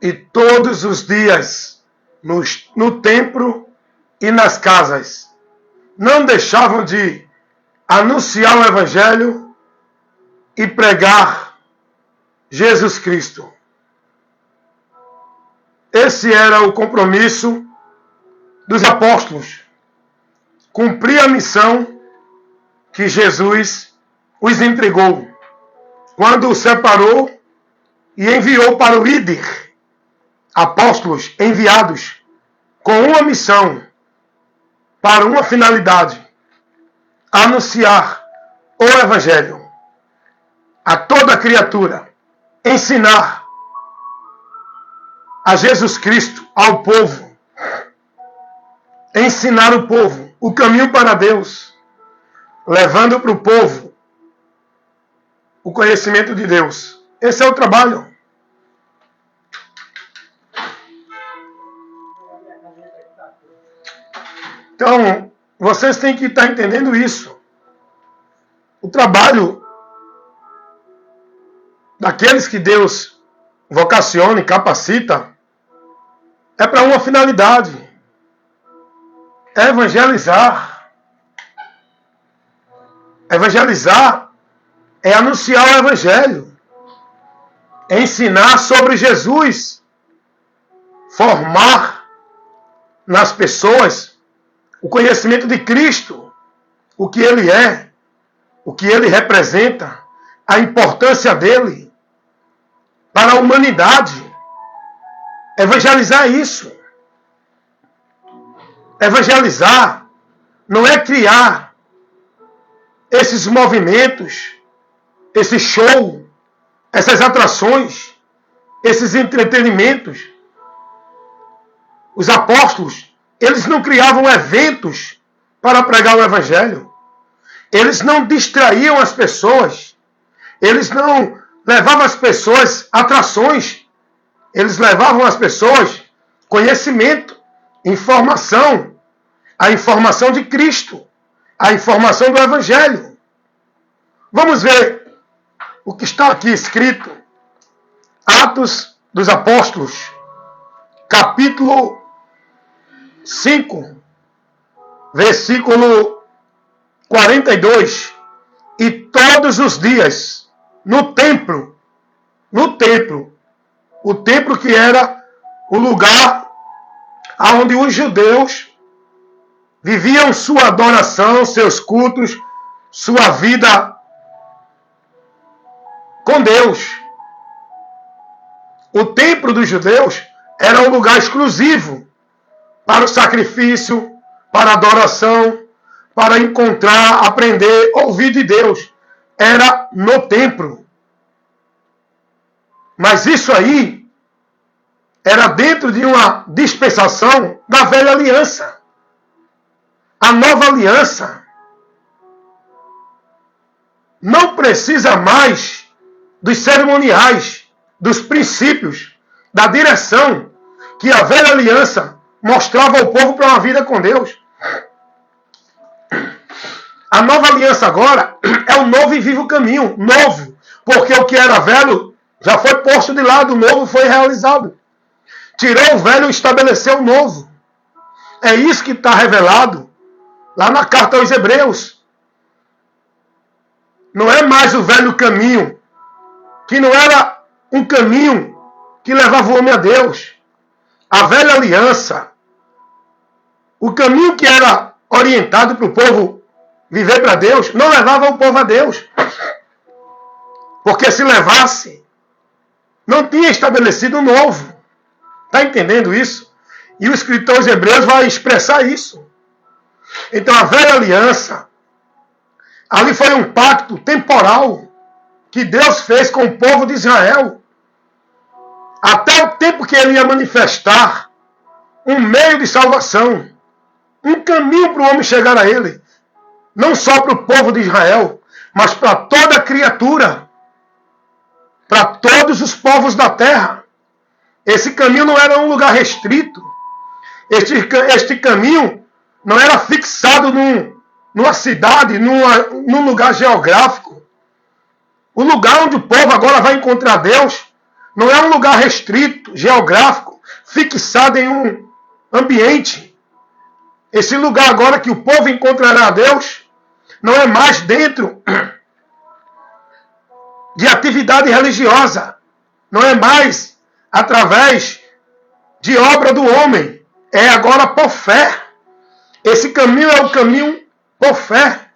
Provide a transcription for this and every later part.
e todos os dias no templo e nas casas não deixavam de anunciar o Evangelho e pregar Jesus Cristo. Esse era o compromisso dos apóstolos. Cumprir a missão que Jesus os entregou, quando os separou e enviou para o líder. Apóstolos enviados com uma missão, para uma finalidade: anunciar o Evangelho a toda criatura, ensinar a Jesus Cristo ao povo, ensinar o povo o caminho para Deus, levando para o povo o conhecimento de Deus. Esse é o trabalho. Então, vocês têm que estar entendendo isso. O trabalho daqueles que Deus vocaciona e capacita é para uma finalidade: é evangelizar. Evangelizar é anunciar o Evangelho, é ensinar sobre Jesus, formar nas pessoas o conhecimento de Cristo, o que Ele é, o que Ele representa, a importância dele para a humanidade. Evangelizar é isso. Evangelizar não é criar esses movimentos, esse show, essas atrações, esses entretenimentos. Os apóstolos, eles não criavam eventos para pregar o Evangelho. Eles não distraíam as pessoas. Eles não levavam as pessoas a atrações. Eles levavam as pessoas conhecimento, informação, a informação de Cristo, a informação do Evangelho. Vamos ver o que está aqui escrito. Atos dos Apóstolos, capítulo 5, versículo 42. E todos os dias, no templo, o templo que era o lugar onde os judeus viviam sua adoração, seus cultos, sua vida com Deus. O templo dos judeus era um lugar exclusivo para o sacrifício, para a adoração, para encontrar, aprender, ouvir de Deus. Era no templo. Mas isso aí era dentro de uma dispensação da velha aliança. A nova aliança não precisa mais dos cerimoniais, dos princípios, da direção que a velha aliança mostrava ao povo para uma vida com Deus. A nova aliança agora é o novo e vivo caminho. Novo, porque o que era velho já foi posto de lado, o novo foi realizado. Tirou o velho e estabeleceu o novo. É isso que está revelado lá na carta aos Hebreus. Não é mais o velho caminho, que não era um caminho que levava o homem a Deus. A velha aliança, o caminho que era orientado para o povo viver para Deus, não levava o povo a Deus. Porque se levasse, não tinha estabelecido o novo. Está entendendo isso? E o escritor aos Hebreus vai expressar isso. Então a velha aliança, ali foi um pacto temporal que Deus fez com o povo de Israel. Até o tempo que ele ia manifestar um meio de salvação, um caminho para o homem chegar a ele. Não só para o povo de Israel, mas para toda criatura, para todos os povos da terra. Esse caminho não era um lugar restrito. Este caminho não era fixado numa cidade, num lugar geográfico. O lugar onde o povo agora vai encontrar Deus Não é um lugar restrito, geográfico, fixado em um ambiente. Esse lugar agora que o povo encontrará a Deus não é mais dentro de atividade religiosa. Não é mais através de obra do homem. É agora por fé. Esse caminho é o caminho por fé.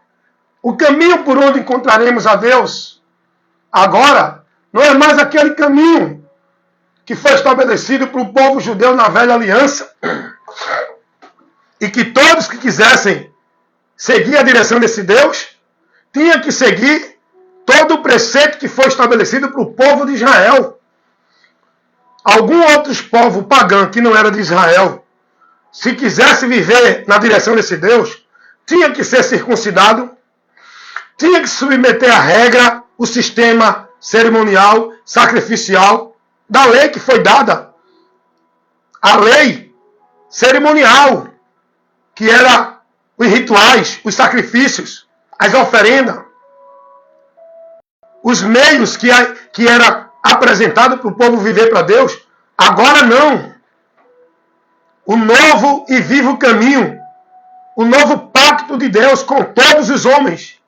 O caminho por onde encontraremos a Deus agora não é mais aquele caminho que foi estabelecido para o povo judeu na velha aliança. E que todos que quisessem seguir a direção desse Deus tinham que seguir todo o preceito que foi estabelecido para o povo de Israel. Algum outro povo pagão que não era de Israel, se quisesse viver na direção desse Deus, tinha que ser circuncidado, tinha que se submeter à regra, o sistema cerimonial, sacrificial, da lei que foi dada. A lei cerimonial, que era os rituais, os sacrifícios, as oferendas, os meios que era apresentado para o povo viver para Deus. Agora não. O novo e vivo caminho, o novo pacto de Deus com todos os homens,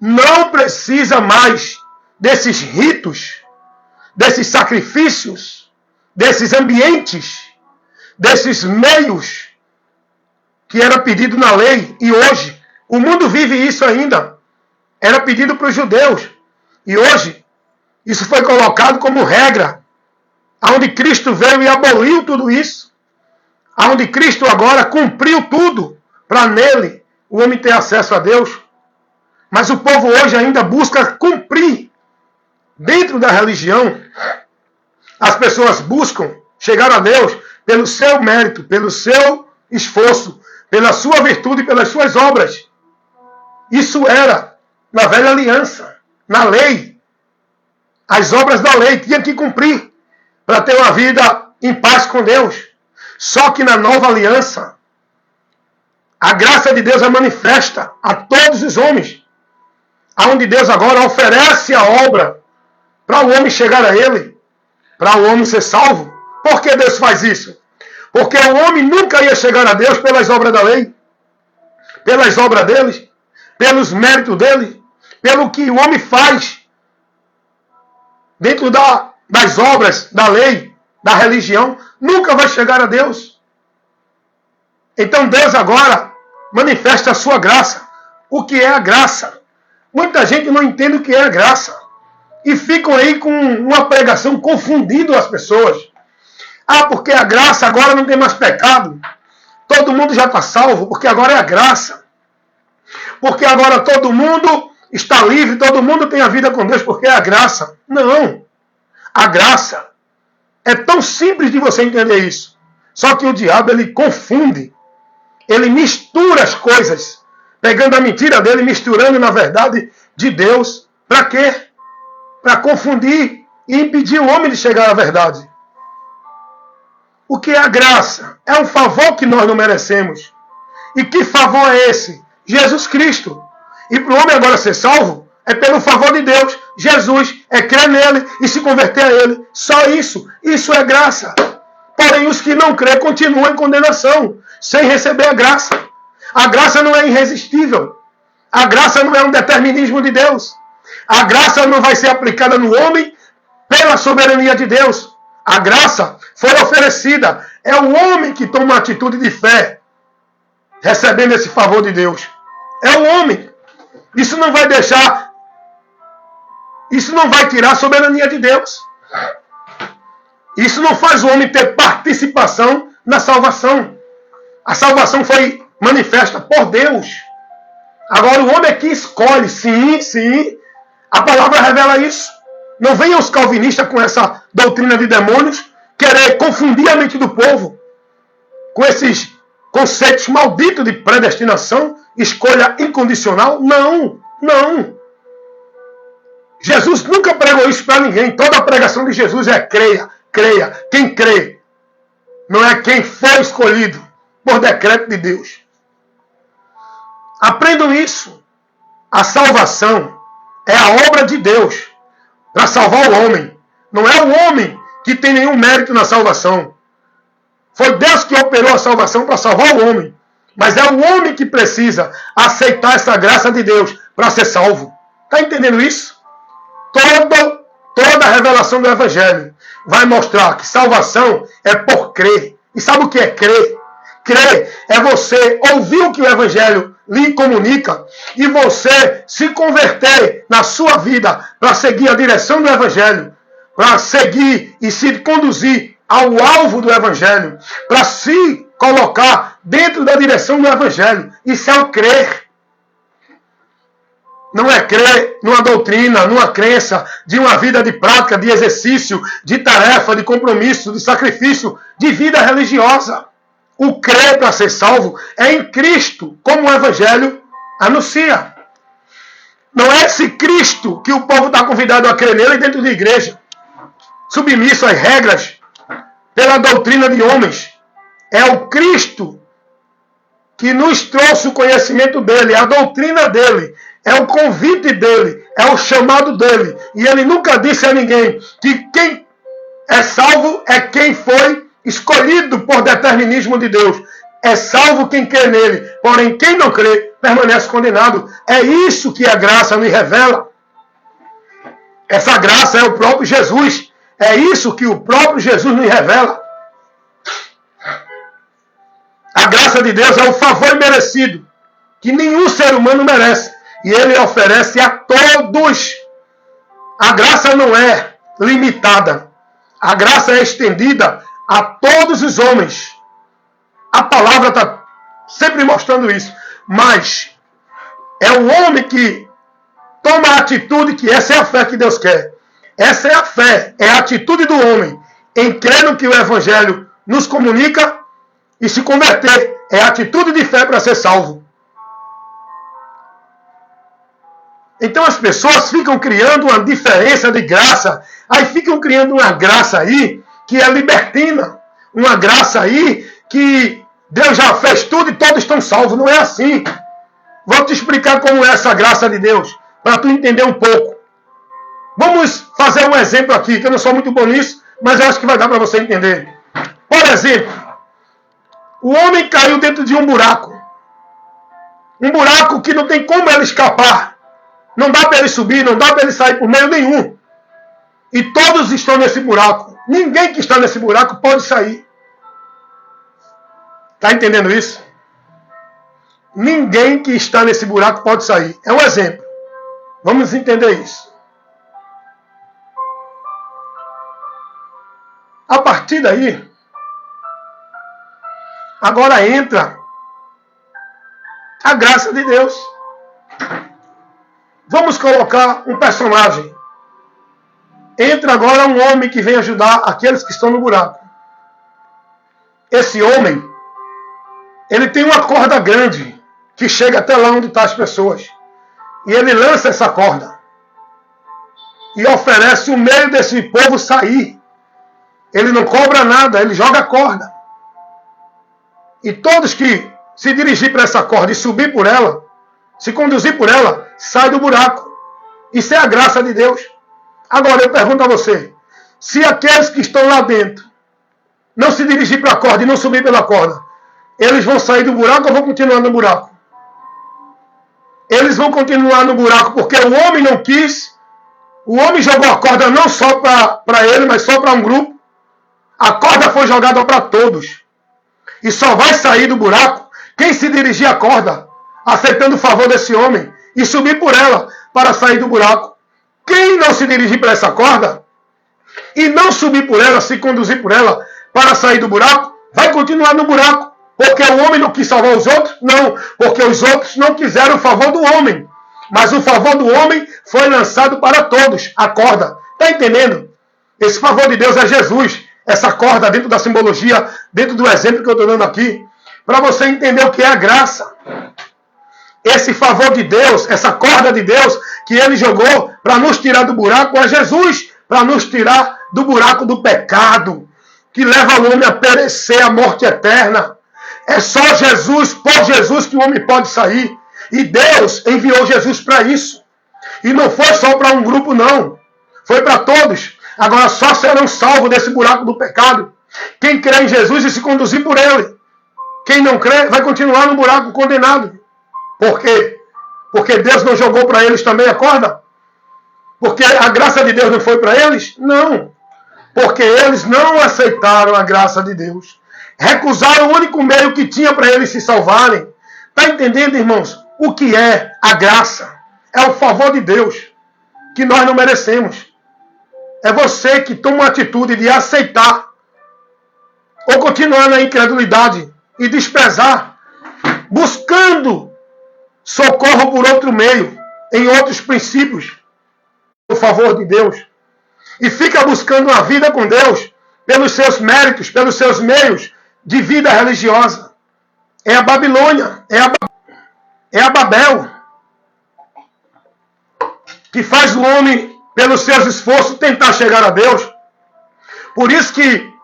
não precisa mais desses ritos, desses sacrifícios, desses ambientes, desses meios que era pedido na lei. E hoje o mundo vive isso ainda. Era pedido para os judeus. E hoje isso foi colocado como regra, aonde Cristo veio e aboliu tudo isso, aonde Cristo agora cumpriu tudo para nele o homem ter acesso a Deus. Mas o povo hoje ainda busca cumprir dentro da religião. As pessoas buscam chegar a Deus pelo seu mérito, pelo seu esforço, pela sua virtude e pelas suas obras. Isso era na velha aliança, na lei. As obras da lei tinham que cumprir para ter uma vida em paz com Deus. Só que na nova aliança, a graça de Deus é manifesta a todos os homens, aonde Deus agora oferece a obra para o homem chegar a Ele, para o homem ser salvo. Por que Deus faz isso? Porque o homem nunca ia chegar a Deus pelas obras da lei, pelas obras deles, pelos méritos dele, pelo que o homem faz dentro das obras da lei, da religião, nunca vai chegar a Deus. Então Deus agora manifesta a sua graça. O que é a graça? Muita gente não entende o que é a graça. E ficam aí com uma pregação confundindo as pessoas. Ah, porque a graça agora não tem mais pecado. Todo mundo já está salvo, porque agora é a graça. Porque agora todo mundo está livre, todo mundo tem a vida com Deus, porque é a graça. Não. A graça é tão simples de você entender isso. Só que o diabo, ele confunde. Ele mistura as coisas, pegando a mentira dele, misturando na verdade de Deus. Para quê? Para confundir e impedir o homem de chegar à verdade. O que é a graça? É um favor que nós não merecemos. E que favor é esse? Jesus Cristo. E para o homem agora ser salvo, é pelo favor de Deus. Jesus é crer nele e se converter a ele. Só isso. Isso é graça. Porém, os que não crêem continuam em condenação, sem receber a graça. A graça não é irresistível. A graça não é um determinismo de Deus. A graça não vai ser aplicada no homem pela soberania de Deus. A graça foi oferecida. É o homem que toma uma atitude de fé, recebendo esse favor de Deus. É o homem. Isso não vai deixar, isso não vai tirar a soberania de Deus. Isso não faz o homem ter participação na salvação. A salvação foi manifesta por Deus. Agora o homem é que escolhe. Sim, sim. A palavra revela isso. Não venham os calvinistas com essa doutrina de demônios querer confundir a mente do povo com esses conceitos malditos de predestinação, escolha incondicional. Não, não. Jesus nunca pregou isso para ninguém. Toda a pregação de Jesus é creia, creia. Quem crê não é quem foi escolhido por decreto de Deus. Aprendam isso. A salvação é a obra de Deus para salvar o homem. Não é o homem que tem nenhum mérito na salvação. Foi Deus que operou a salvação para salvar o homem. Mas é o homem que precisa aceitar essa graça de Deus para ser salvo. Está entendendo isso? Toda a revelação do Evangelho vai mostrar que salvação é por crer. E sabe o que é crer? Crer é você ouvir o que o Evangelho lhe comunica e você se converter na sua vida para seguir a direção do Evangelho, para seguir e se conduzir ao alvo do Evangelho, para se colocar dentro da direção do Evangelho. Isso é o crer. Não é crer numa doutrina, numa crença, de uma vida de prática, de exercício, de tarefa, de compromisso, de sacrifício, de vida religiosa. O crer para ser salvo é em Cristo, como o Evangelho anuncia. Não é esse Cristo que o povo está convidado a crer nele dentro da igreja, submisso às regras, pela doutrina de homens. É o Cristo que nos trouxe o conhecimento dele, a doutrina dele, é o convite dele, é o chamado dele. E ele nunca disse a ninguém que quem é salvo é quem foi escolhido por determinismo de Deus. É salvo quem crê nele. Porém, quem não crê, permanece condenado. É isso que a graça nos revela. Essa graça é o próprio Jesus. É isso que o próprio Jesus nos revela. A graça de Deus é o favor imerecido, que nenhum ser humano merece. E ele oferece a todos. A graça não é limitada. A graça é estendida a todos os homens. A palavra está sempre mostrando isso. Mas é o homem que toma a atitude, que essa é a fé que Deus quer. Essa é a fé, é a atitude do homem em crer no que o Evangelho nos comunica e se converter. É a atitude de fé para ser salvo. Então as pessoas ficam criando uma diferença de graça. Aí ficam criando uma graça aí que é libertina. Uma graça aí que Deus já fez tudo e todos estão salvos. Não é assim. Vou te explicar como é essa graça de Deus, para tu entender um pouco. Vamos fazer um exemplo aqui, que eu não sou muito bom nisso, mas eu acho que vai dar para você entender. Por exemplo, o homem caiu dentro de um buraco. Um buraco que não tem como ele escapar. Não dá para ele subir, não dá para ele sair por meio nenhum. E todos estão nesse buraco. Ninguém que está nesse buraco pode sair. Está entendendo isso? Ninguém que está nesse buraco pode sair. É um exemplo. Vamos entender isso. A partir daí, agora entra a graça de Deus. Vamos colocar um personagem. Entra agora um homem que vem ajudar aqueles que estão no buraco. Esse homem, ele tem uma corda grande que chega até lá onde estão as pessoas. E ele lança essa corda. E oferece o meio desse povo sair. Ele não cobra nada, ele joga a corda. E todos que se dirigir para essa corda e subir por ela, se conduzir por ela, sai do buraco. Isso é a graça de Deus. Agora eu pergunto a você, se aqueles que estão lá dentro não se dirigir para a corda e não subir pela corda, eles vão sair do buraco ou vão continuar no buraco? Eles vão continuar no buraco porque o homem não quis. O homem jogou a corda não só para ele, mas só para um grupo. A corda foi jogada para todos. E só vai sair do buraco quem se dirigir à corda, aceitando o favor desse homem, e subir por ela para sair do buraco. Quem não se dirigir para essa corda, e não subir por ela, se conduzir por ela, para sair do buraco, vai continuar no buraco. Porque o homem não quis salvar os outros? Não, porque os outros não quiseram o favor do homem. Mas o favor do homem foi lançado para todos, a corda. Está entendendo? Esse favor de Deus é Jesus. Essa corda dentro da simbologia, dentro do exemplo que eu estou dando aqui, para você entender o que é a graça. Esse favor de Deus, essa corda de Deus que ele jogou para nos tirar do buraco é Jesus, para nos tirar do buraco do pecado, que leva o homem a perecer, a morte eterna. É só Jesus, por Jesus, que o homem pode sair. E Deus enviou Jesus para isso. E não foi só para um grupo, não. Foi para todos. Agora só serão salvos desse buraco do pecado quem crê em Jesus e se conduzir por ele. Quem não crê vai continuar no buraco condenado. Por quê? Porque Deus não jogou para eles também a corda? Porque a graça de Deus não foi para eles? Não. Porque eles não aceitaram a graça de Deus. Recusaram o único meio que tinha para eles se salvarem. Está entendendo, irmãos? O que é a graça? É o favor de Deus, que nós não merecemos. É você que toma uma atitude de aceitar ou continuar na incredulidade e desprezar, buscando socorro por outro meio, em outros princípios, o favor de Deus, e fica buscando uma vida com Deus pelos seus méritos, pelos seus meios de vida religiosa. É a Babilônia, é a Babel, que faz o homem, pelos seus esforços, tentar chegar a Deus. Por isso que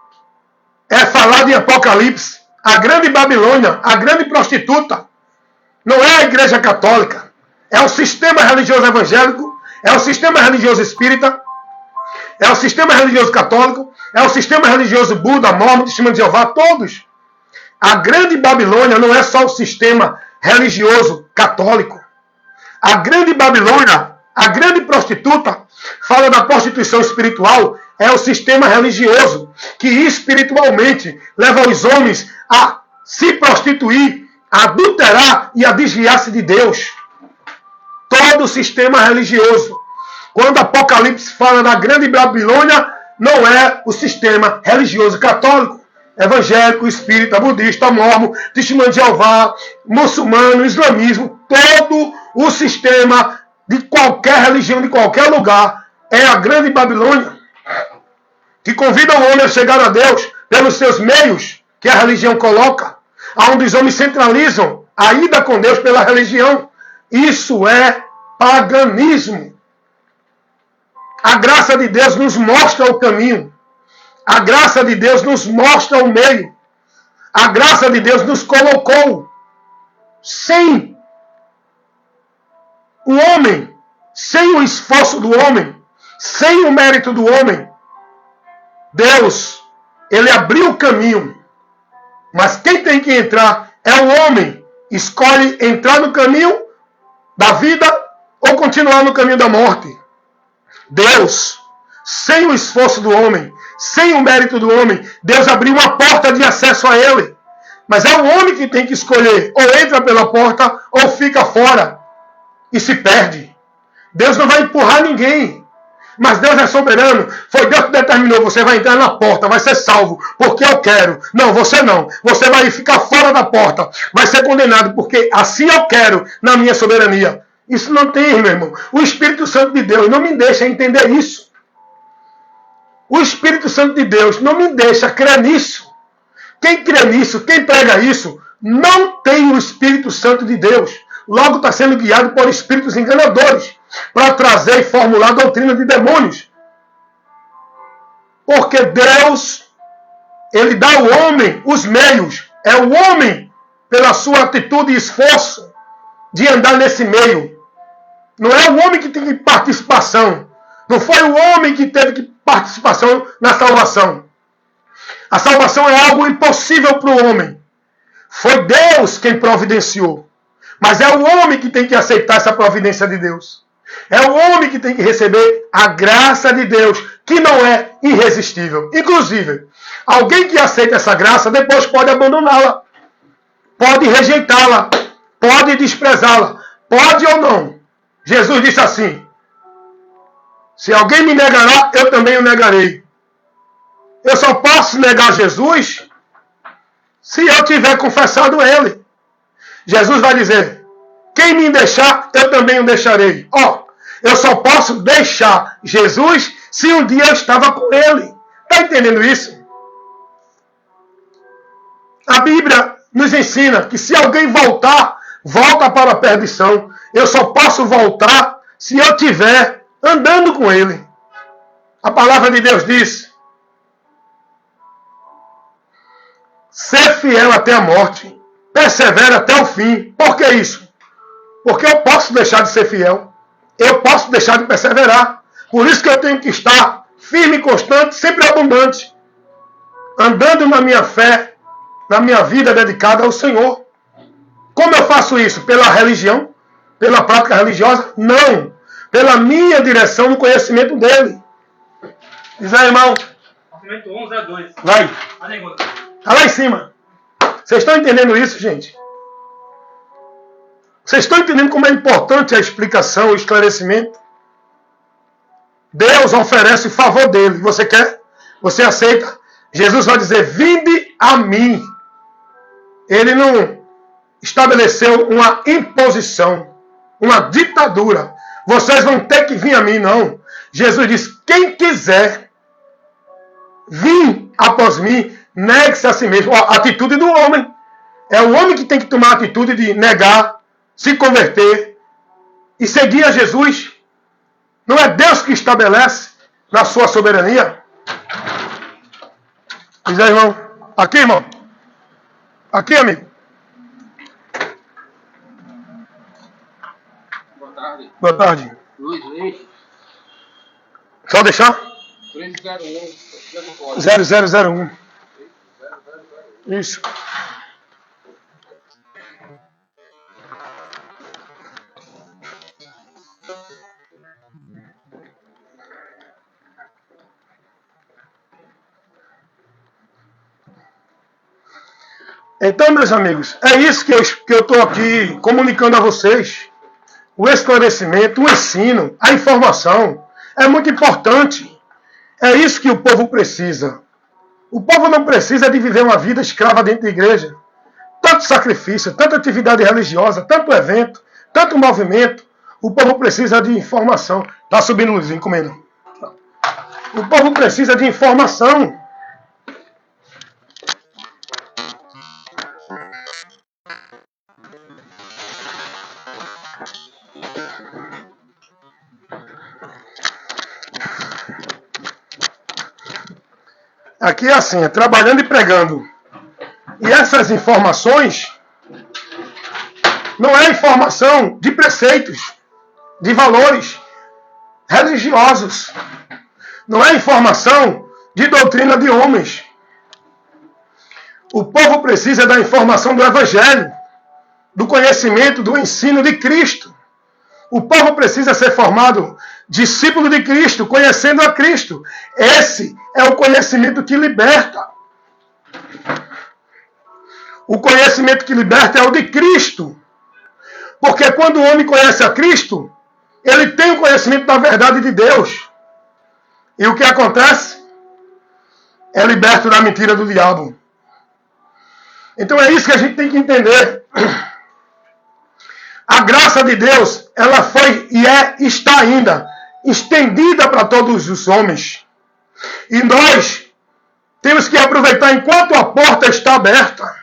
é falado em Apocalipse, a grande Babilônia, a grande prostituta, não é a Igreja Católica, é o sistema religioso evangélico, é o sistema religioso espírita, é o sistema religioso católico, é o sistema religioso Buda, Mormon, Testemunho de Jeová, todos. A grande Babilônia não é só o sistema religioso católico. A grande Babilônia, a grande prostituta, fala da prostituição espiritual, é o sistema religioso que espiritualmente leva os homens a se prostituir, a adulterar e a desviar-se de Deus. Todo o sistema religioso. Quando Apocalipse fala da grande Babilônia, não é o sistema religioso católico, evangélico, espírita, budista, mormon, testemunho de Jeová, muçulmano, islamismo, todo o sistema de qualquer religião, de qualquer lugar, é a grande Babilônia, que convida o homem a chegar a Deus pelos seus meios que a religião coloca, onde os homens centralizam a ida com Deus pela religião. Isso é paganismo. A graça de Deus nos mostra o caminho. A graça de Deus nos mostra o meio. A graça de Deus nos colocou sem o homem, sem o esforço do homem, sem o mérito do homem. Deus, ele abriu o caminho. Mas quem tem que entrar é o homem. Escolhe entrar no caminho da vida ou continuar no caminho da morte. Deus, sem o esforço do homem, sem o mérito do homem, Deus abriu uma porta de acesso a ele. Mas é o homem que tem que escolher, ou entra pela porta, ou fica fora e se perde. Deus não vai empurrar ninguém. Mas Deus é soberano. Foi Deus que determinou, você vai entrar na porta, vai ser salvo, porque eu quero. Não, você não. Você vai ficar fora da porta, vai ser condenado, porque assim eu quero, na minha soberania. Isso não tem, meu irmão. O Espírito Santo de Deus não me deixa entender isso. O Espírito Santo de Deus não me deixa crer nisso. Quem crê nisso, quem prega isso, não tem o Espírito Santo de Deus. Logo está sendo guiado por espíritos enganadores para trazer e formular a doutrina de demônios. Porque Deus, ele dá ao homem os meios. É o homem, pela sua atitude e esforço, de andar nesse meio. Não é o homem que tem participação. Não foi o homem que teve participação na salvação. A salvação é algo impossível para o homem. Foi Deus quem providenciou. Mas é o homem que tem que aceitar essa providência de Deus. É o homem que tem que receber a graça de Deus, que não é irresistível. Inclusive, alguém que aceita essa graça, depois pode abandoná-la. Pode rejeitá-la. Pode desprezá-la. Pode ou não. Jesus disse assim: se alguém me negará, eu também o negarei. Eu só posso negar Jesus se eu tiver confessado ele. Jesus vai dizer: quem me deixar, eu também o deixarei. Eu só posso deixar Jesus se um dia eu estava com ele. Está entendendo isso? A Bíblia nos ensina que se alguém volta para a perdição. Eu só posso voltar se eu estiver andando com ele. A palavra de Deus diz: ser fiel até a morte, persevera até o fim. Por que isso? Porque eu posso deixar de ser fiel, eu posso deixar de perseverar. Por isso que eu tenho que estar firme e constante, sempre abundante, andando na minha fé, na minha vida dedicada ao Senhor. Como eu faço isso? Pela religião? Pela prática religiosa? Não. Pela minha direção no conhecimento dele. Diz aí, irmão. 11:2. Vai. Está lá em cima. Vocês estão entendendo isso, gente? Vocês estão entendendo como é importante a explicação, o esclarecimento? Deus oferece o favor dele. Você quer? Você aceita? Jesus vai dizer, vinde a mim. Ele não estabeleceu uma imposição, uma ditadura. Vocês vão ter que vir a mim, não. Jesus diz, quem quiser vir após mim, negue-se a si mesmo. A atitude do homem. É o homem que tem que tomar a atitude de negar, se converter e seguir a Jesus. Não é Deus que estabelece na sua soberania. Diz aí, irmão. Aqui, irmão. Aqui, amigo. Boa tarde. Boa tarde. Luiz Leix. Só deixar? 301. 0001. Isso. Então, meus amigos, é isso que eu estou aqui comunicando a vocês. O esclarecimento, o ensino, a informação é muito importante. É isso que o povo precisa. O povo não precisa de viver uma vida escrava dentro da igreja. Tanto sacrifício, tanta atividade religiosa, tanto evento, tanto movimento. O povo precisa de informação. Está subindo o Luizinho, comendo. O povo precisa de informação. Aqui é assim, é trabalhando e pregando. E essas informações não é informação de preceitos, de valores religiosos. Não é informação de doutrina de homens. O povo precisa da informação do Evangelho, do conhecimento, do ensino de Cristo. O povo precisa ser formado discípulo de Cristo, conhecendo a Cristo. Esse é o conhecimento que liberta. O conhecimento que liberta é o de Cristo. Porque quando o homem conhece a Cristo, ele tem o conhecimento da verdade de Deus. E o que acontece? É liberto da mentira do diabo. Então é isso que a gente tem que entender. A graça de Deus, ela foi e está ainda estendida para todos os homens. E nós temos que aproveitar enquanto a porta está aberta.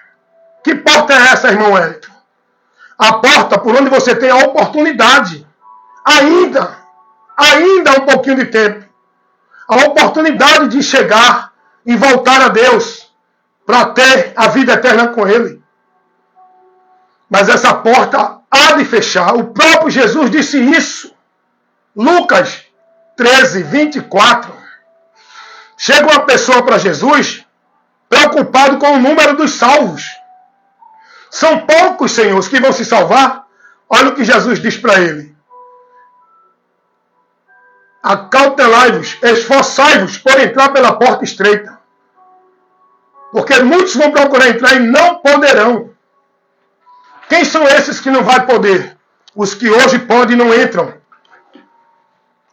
Que porta é essa, irmão Wellington? A porta por onde você tem a oportunidade. Ainda um pouquinho de tempo. A oportunidade de chegar e voltar a Deus para ter a vida eterna com Ele. Mas essa porta há de fechar. O próprio Jesus disse isso. Lucas 13, 24. Chega uma pessoa para Jesus preocupado com o número dos salvos. São poucos, Senhor, que vão se salvar. Olha o que Jesus diz para ele. Acautelai-vos, esforçai-vos por entrar pela porta estreita. Porque muitos vão procurar entrar e não poderão. Quem são esses que não vai poder? Os que hoje podem e não entram.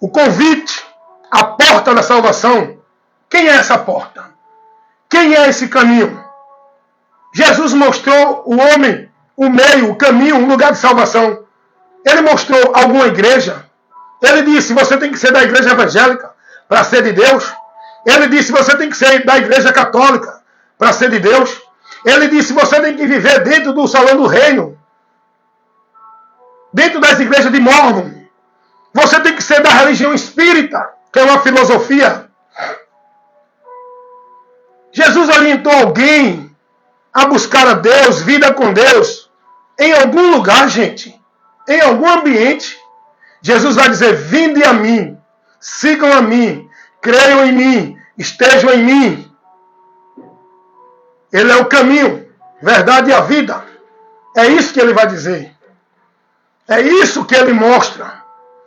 O convite, a porta da salvação. Quem é essa porta? Quem é esse caminho? Jesus mostrou o homem, o meio, o caminho, um lugar de salvação. Ele mostrou alguma igreja. Ele disse, você tem que ser da igreja evangélica para ser de Deus. Ele disse, você tem que ser da igreja católica para ser de Deus. Ele disse, você tem que viver dentro do salão do reino. Dentro das igrejas de Mórmon. Você tem que ser da religião espírita, que é uma filosofia. Jesus orientou alguém a buscar a Deus, vida com Deus, em algum lugar, gente, em algum ambiente. Jesus vai dizer, vinde a mim, sigam a mim, creiam em mim, estejam em mim. Ele é o caminho, verdade e a vida. É isso que ele vai dizer. É isso que ele mostra.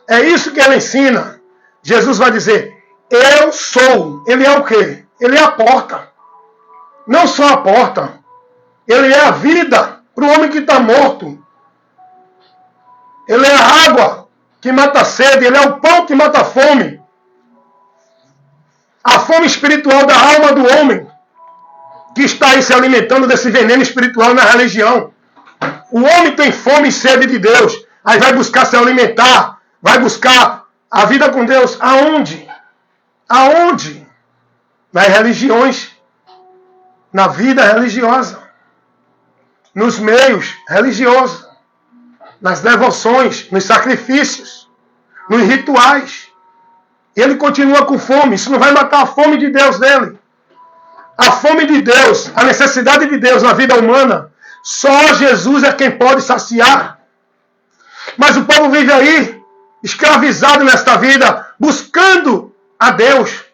É isso que ele ensina. Jesus vai dizer, eu sou. Ele é o quê? Ele é a porta. Não só a porta. Ele é a vida para o homem que está morto. Ele é a água que mata a sede. Ele é o pão que mata a fome. A fome espiritual da alma do homem que está aí se alimentando desse veneno espiritual na religião. O homem tem fome e sede de Deus. Aí vai buscar se alimentar. Vai buscar a vida com Deus. Aonde? Aonde? Nas religiões. Na vida religiosa. Nos meios religiosos. Nas devoções. Nos sacrifícios. Nos rituais. Ele continua com fome. Isso não vai matar a fome de Deus dele. A fome de Deus, a necessidade de Deus na vida humana, só Jesus é quem pode saciar. Mas o povo vive aí, escravizado nesta vida, buscando a Deus.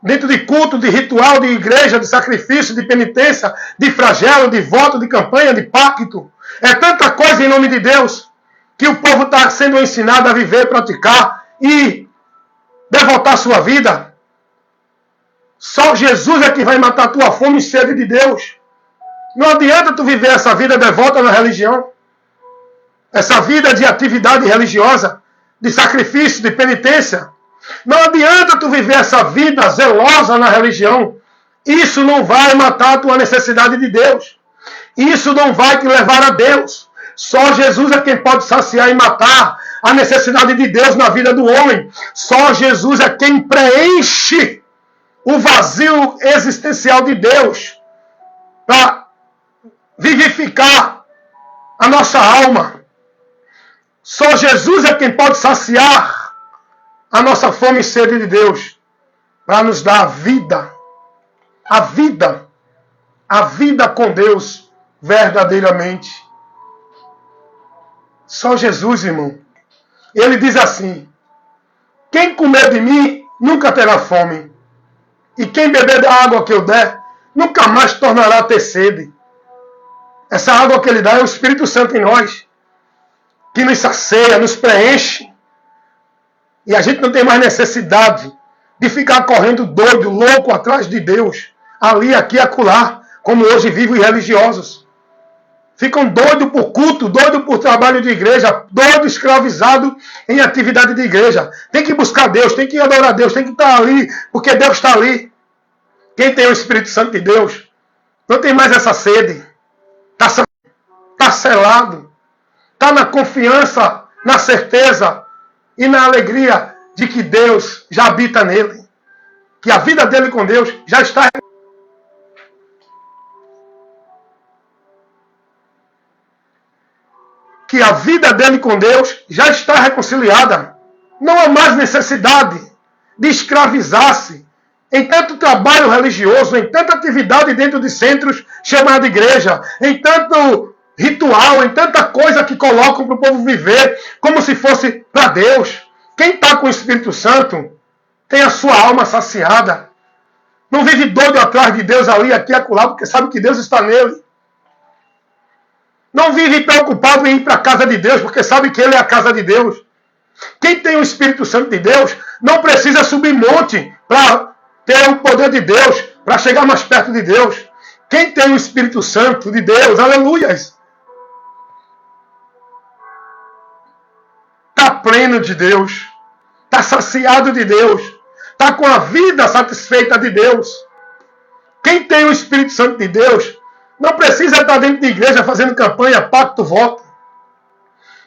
Dentro de culto, de ritual, de igreja, de sacrifício, de penitência, de flagelo, de voto, de campanha, de pacto. É tanta coisa em nome de Deus que o povo está sendo ensinado a viver, praticar e devotar sua vida. Só Jesus é que vai matar a tua fome e sede de Deus. Não adianta tu viver essa vida devota na religião. Essa vida de atividade religiosa, de sacrifício, de penitência. Não adianta tu viver essa vida zelosa na religião. Isso não vai matar a tua necessidade de Deus. Isso não vai te levar a Deus. Só Jesus é quem pode saciar e matar a necessidade de Deus na vida do homem. Só Jesus é quem preenche o vazio existencial de Deus para vivificar a nossa alma. Só Jesus é quem pode saciar a nossa fome e sede de Deus para nos dar a vida. A vida. A vida com Deus verdadeiramente. Só Jesus, irmão. Ele diz assim, quem comer de mim nunca terá fome. E quem beber da água que eu der, nunca mais tornará a ter sede. Essa água que ele dá é o Espírito Santo em nós, que nos sacia, nos preenche. E a gente não tem mais necessidade de ficar correndo doido, louco atrás de Deus, ali, aqui, acolá, como hoje vivem os religiosos. Ficam doidos por culto, doidos por trabalho de igreja, doidos escravizados em atividade de igreja. Tem que buscar Deus, tem que adorar Deus, tem que estar ali, porque Deus está ali. Quem tem o Espírito Santo de Deus não tem mais essa sede. Está selado. Está na confiança, na certeza e na alegria de que Deus já habita nele. Que a vida dele com Deus já está. Que a vida dele com Deus já está reconciliada. Não há mais necessidade de escravizar-se em tanto trabalho religioso, em tanta atividade dentro de centros chamados de igreja, em tanto ritual, em tanta coisa que colocam para o povo viver como se fosse para Deus. Quem está com o Espírito Santo tem a sua alma saciada. Não vive doido atrás de Deus ali, aqui e acolá, porque sabe que Deus está nele. Não vive preocupado em ir para a casa de Deus, porque sabe que ele é a casa de Deus. Quem tem o Espírito Santo de Deus não precisa subir monte para ter o poder de Deus, para chegar mais perto de Deus. Quem tem o Espírito Santo de Deus, aleluias, está pleno de Deus, está saciado de Deus, está com a vida satisfeita de Deus. Quem tem o Espírito Santo de Deus não precisa estar dentro de igreja fazendo campanha, pacto, voto,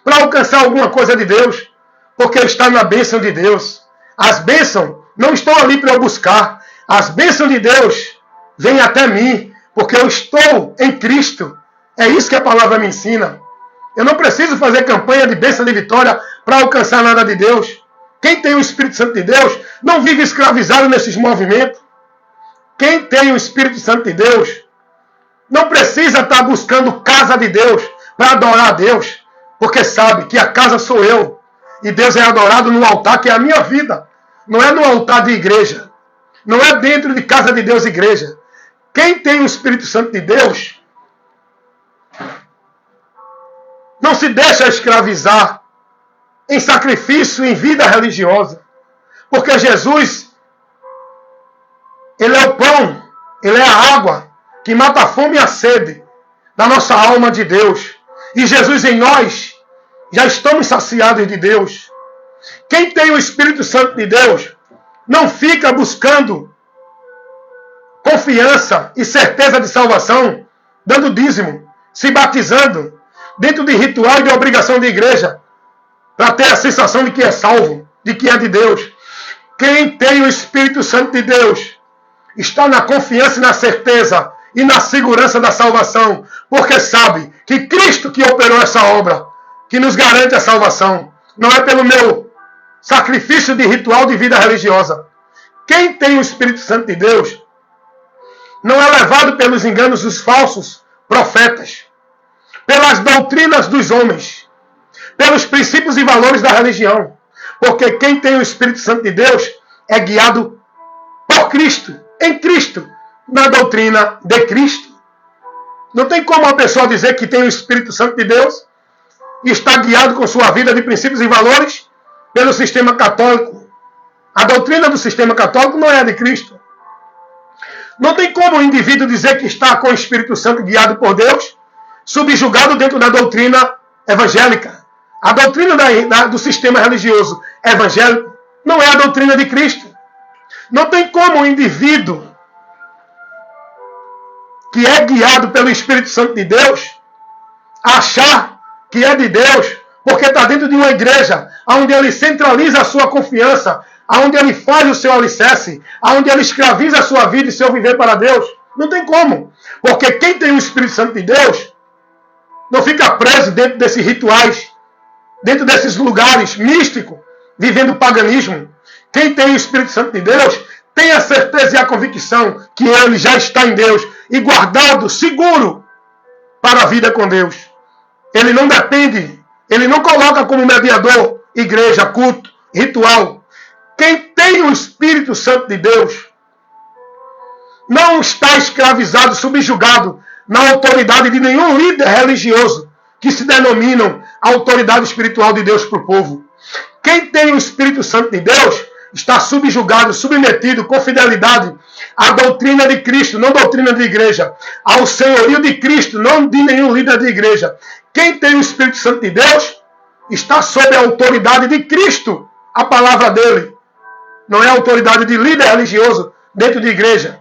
para alcançar alguma coisa de Deus, porque está na bênção de Deus. As bênçãos não estão ali para eu buscar. As bênçãos de Deus vêm até mim, porque eu estou em Cristo. É isso que a palavra me ensina. Eu não preciso fazer campanha de bênção de vitória para alcançar nada de Deus. Quem tem o Espírito Santo de Deus não vive escravizado nesses movimentos. Quem tem o Espírito Santo de Deus não precisa estar buscando casa de Deus para adorar a Deus, porque sabe que a casa sou eu. E Deus é adorado no altar, que é a minha vida. não é no altar de igreja, não é dentro de casa de Deus, igreja. Quem tem o Espírito Santo de Deus não se deixa escravizar em sacrifício, em vida religiosa. Porque Jesus, ele é o pão, ele é a água que mata a fome e a sede da nossa alma de Deus. E Jesus em nós, já estamos saciados de Deus. Quem tem o Espírito Santo de Deus não fica buscando confiança e certeza de salvação, dando dízimo, se batizando, dentro de ritual e de obrigação de igreja, para ter a sensação de que é salvo, de que é de Deus. Quem tem o Espírito Santo de Deus está na confiança e na certeza e na segurança da salvação, porque sabe que Cristo que operou essa obra, que nos garante a salvação, não é pelo meu sacrifício de ritual de vida religiosa. Quem tem o Espírito Santo de Deus não é levado pelos enganos dos falsos profetas, pelas doutrinas dos homens, pelos princípios e valores da religião. Porque quem tem o Espírito Santo de Deus é guiado por Cristo, em Cristo, na doutrina de Cristo. Não tem como uma pessoa dizer que tem o Espírito Santo de Deus e está guiado com sua vida de princípios e valores pelo sistema católico. A doutrina do sistema católico não é a de Cristo. Não tem como o indivíduo dizer que está com o Espírito Santo guiado por Deus, subjugado dentro da doutrina evangélica. A doutrina do sistema religioso evangélico não é a doutrina de Cristo. Não tem como o indivíduo que é guiado pelo Espírito Santo de Deus achar que é de Deus, porque está dentro de uma igreja onde ele centraliza a sua confiança, onde ele faz o seu alicerce, onde ele escraviza a sua vida e seu viver para Deus. Não tem como. Porque quem tem o Espírito Santo de Deus não fica preso dentro desses rituais, dentro desses lugares místicos, vivendo o paganismo. Quem tem o Espírito Santo de Deus tem a certeza e a convicção que ele já está em Deus e guardado, seguro para a vida com Deus. Ele não depende, ele não coloca como mediador igreja, culto, ritual. Quem tem o Espírito Santo de Deus não está escravizado, subjugado na autoridade de nenhum líder religioso que se denominam a autoridade espiritual de Deus para o povo. Quem tem o Espírito Santo de Deus está subjugado, submetido com fidelidade à doutrina de Cristo, não doutrina de igreja, ao senhorio de Cristo, não de nenhum líder de igreja. Quem tem o Espírito Santo de Deus está sob a autoridade de Cristo, a palavra dele. Não é a autoridade de líder religioso dentro de igreja.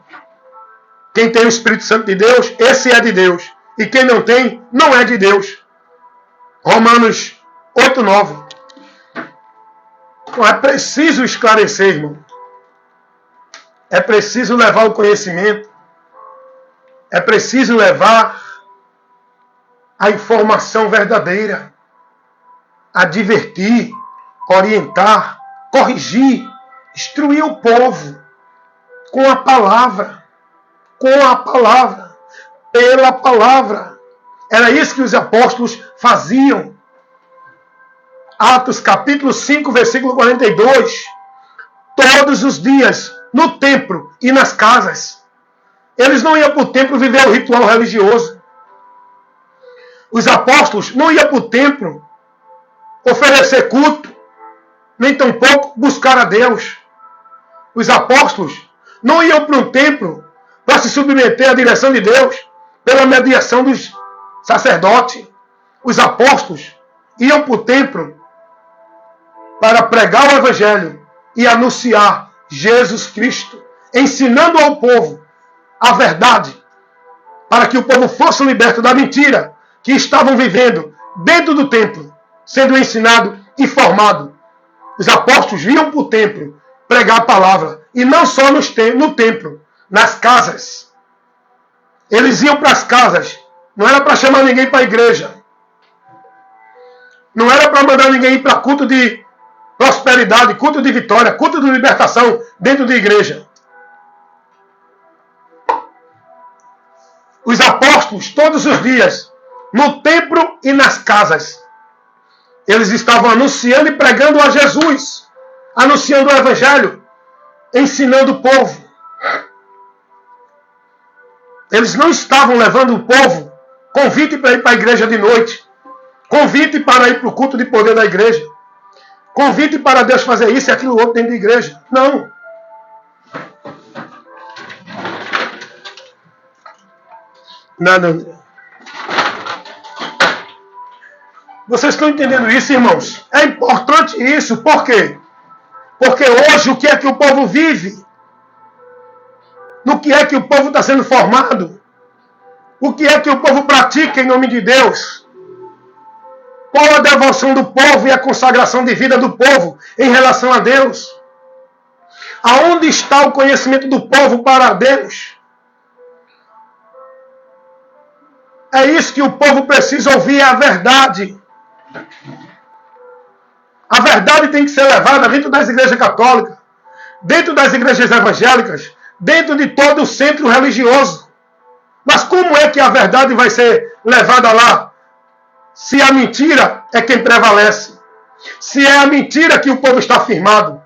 Quem tem o Espírito Santo de Deus, esse é de Deus. E quem não tem, não é de Deus. Romanos 8:9. Então é preciso esclarecer, irmão. É preciso levar o conhecimento. É preciso levar a informação verdadeira. Advertir, orientar, corrigir, instruir o povo com a palavra. Com a palavra. Pela palavra. Era isso que os apóstolos faziam. Atos capítulo 5, versículo 42. Todos os dias, no templo e nas casas. Eles não iam para o templo viver o ritual religioso. Os apóstolos não iam para o templo oferecer culto, nem tampouco buscar a Deus. Os apóstolos não iam para um templo para se submeter à direção de Deus pela mediação dos sacerdotes. Os apóstolos iam para o templo para pregar o Evangelho e anunciar Jesus Cristo, ensinando ao povo a verdade, para que o povo fosse liberto da mentira que estavam vivendo dentro do templo, sendo ensinado e formado. Os apóstolos iam para o templo pregar a palavra, e não só no templo, nas casas. Eles iam para as casas, não era para chamar ninguém para a igreja, não era para mandar ninguém ir para culto de prosperidade, culto de vitória, culto de libertação dentro da igreja. Os apóstolos, todos os dias, no templo e nas casas, eles estavam anunciando e pregando a Jesus, anunciando o Evangelho, ensinando o povo. Eles não estavam levando o povo convite para ir para a igreja de noite, convite para ir para o culto de poder da igreja, convite para Deus fazer isso e aquilo outro dentro da igreja. Não. Nada. Vocês estão entendendo isso, irmãos? É importante isso. Por quê? Porque hoje o que é que o povo vive? No que é que o povo está sendo formado? O que é que o povo pratica em nome de Deus? Qual a devoção do povo e a consagração de vida do povo em relação a Deus? Aonde está o conhecimento do povo para Deus? É isso que o povo precisa ouvir, é a verdade. A verdade tem que ser levada dentro das igrejas católicas, dentro das igrejas evangélicas, dentro de todo o centro religioso. Mas como é que a verdade vai ser levada lá? Se a mentira é quem prevalece. Se é a mentira que o povo está firmado.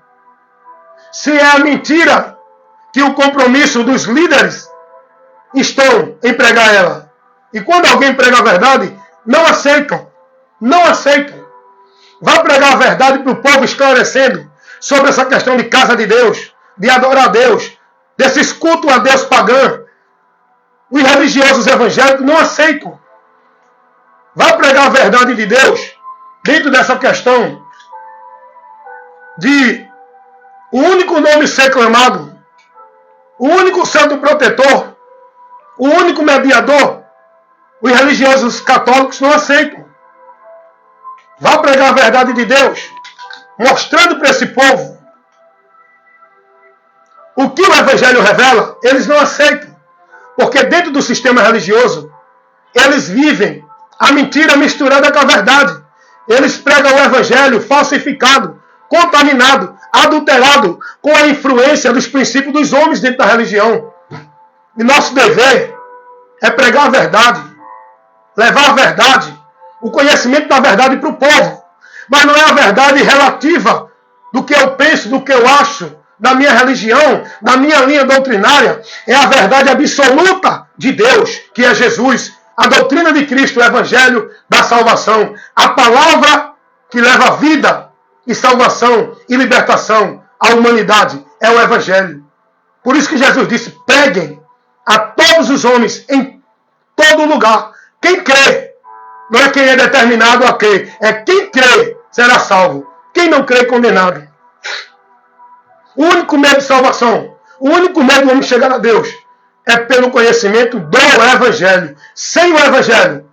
Se é a mentira que o compromisso dos líderes estão em pregar ela. E quando alguém prega a verdade, não aceitam. Não aceitam. Vai pregar a verdade para o povo esclarecendo sobre essa questão de casa de Deus, de adorar a Deus, desses cultos a Deus pagão. Os religiosos evangélicos não aceitam. Vai pregar a verdade de Deus dentro dessa questão de o único nome ser clamado, o único santo protetor, o único mediador. Os religiosos católicos não aceitam. Vai pregar a verdade de Deus, mostrando para esse povo o que o Evangelho revela. Eles não aceitam. Porque dentro do sistema religioso, eles vivem a mentira misturada com a verdade. Eles pregam o Evangelho falsificado, contaminado, adulterado, com a influência dos princípios dos homens dentro da religião. E nosso dever é pregar a verdade, levar a verdade, o conhecimento da verdade para o povo. Mas não é a verdade relativa do que eu penso, do que eu acho, da minha religião, da minha linha doutrinária. É a verdade absoluta de Deus, que é Jesus, a doutrina de Cristo, o Evangelho da salvação, a palavra que leva vida e salvação e libertação à humanidade, é o Evangelho. Por isso que Jesus disse, preguem a todos os homens em todo lugar. Quem crê, não é quem é determinado a crer, é quem crê será salvo. Quem não crê, condenado. O único meio de salvação, o único meio do homem chegar a Deus é pelo conhecimento do Evangelho. Sem o Evangelho,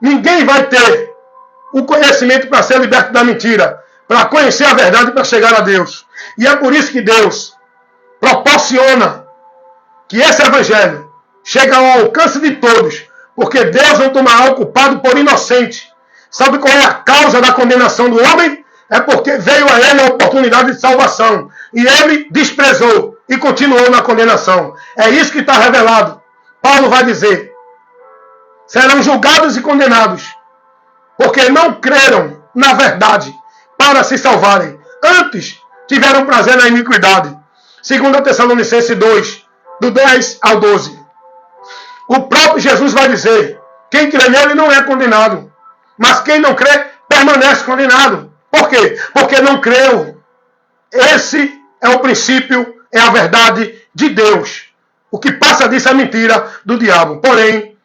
ninguém vai ter o conhecimento para ser liberto da mentira, para conhecer a verdade, para chegar a Deus. E é por isso que Deus proporciona que esse Evangelho chegue ao alcance de todos, porque Deus não tomará o culpado por inocente. Sabe qual é a causa da condenação do homem? É porque veio a ele a oportunidade de salvação. E ele desprezou e continuou na condenação. É isso que está revelado. Paulo vai dizer, serão julgados e condenados, porque não creram na verdade para se salvarem. Antes tiveram prazer na iniquidade. 2 Tessalonicenses 2, do 10 ao 12. O próprio Jesus vai dizer, quem crê nele não é condenado, mas quem não crê permanece condenado. Por quê? Porque não creu. Esse é o princípio, é a verdade de Deus. O que passa disso é mentira do diabo. Porém,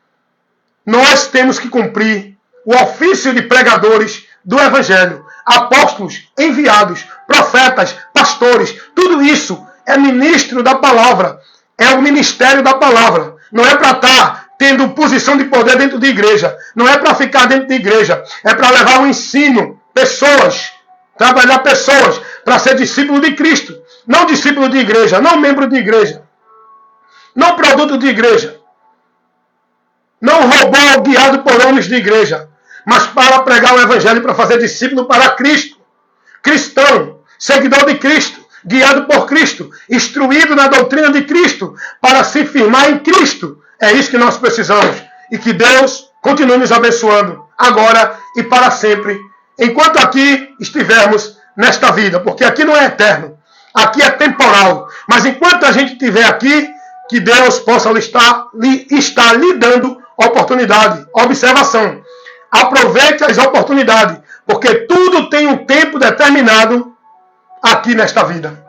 nós temos que cumprir o ofício de pregadores do Evangelho. Apóstolos, enviados, profetas, pastores, tudo isso é ministro da palavra. É o ministério da palavra. Não é para estar tendo posição de poder dentro de igreja. Não é para ficar dentro de igreja. É para levar o ensino. Pessoas. Trabalhar pessoas. Para ser discípulo de Cristo. Não discípulo de igreja. Não membro de igreja. Não produto de igreja. Não robô guiado por homens de igreja. Mas para pregar o Evangelho, para fazer discípulo para Cristo. Cristão. Seguidor de Cristo. Guiado por Cristo, instruído na doutrina de Cristo, para se firmar em Cristo. É isso que nós precisamos. E que Deus continue nos abençoando, agora e para sempre, enquanto aqui estivermos nesta vida. Porque aqui não é eterno. Aqui é temporal. Mas enquanto a gente estiver aqui, que Deus possa estar lhe dando oportunidade. Observação. Aproveite as oportunidades. Porque tudo tem um tempo determinado aqui nesta vida.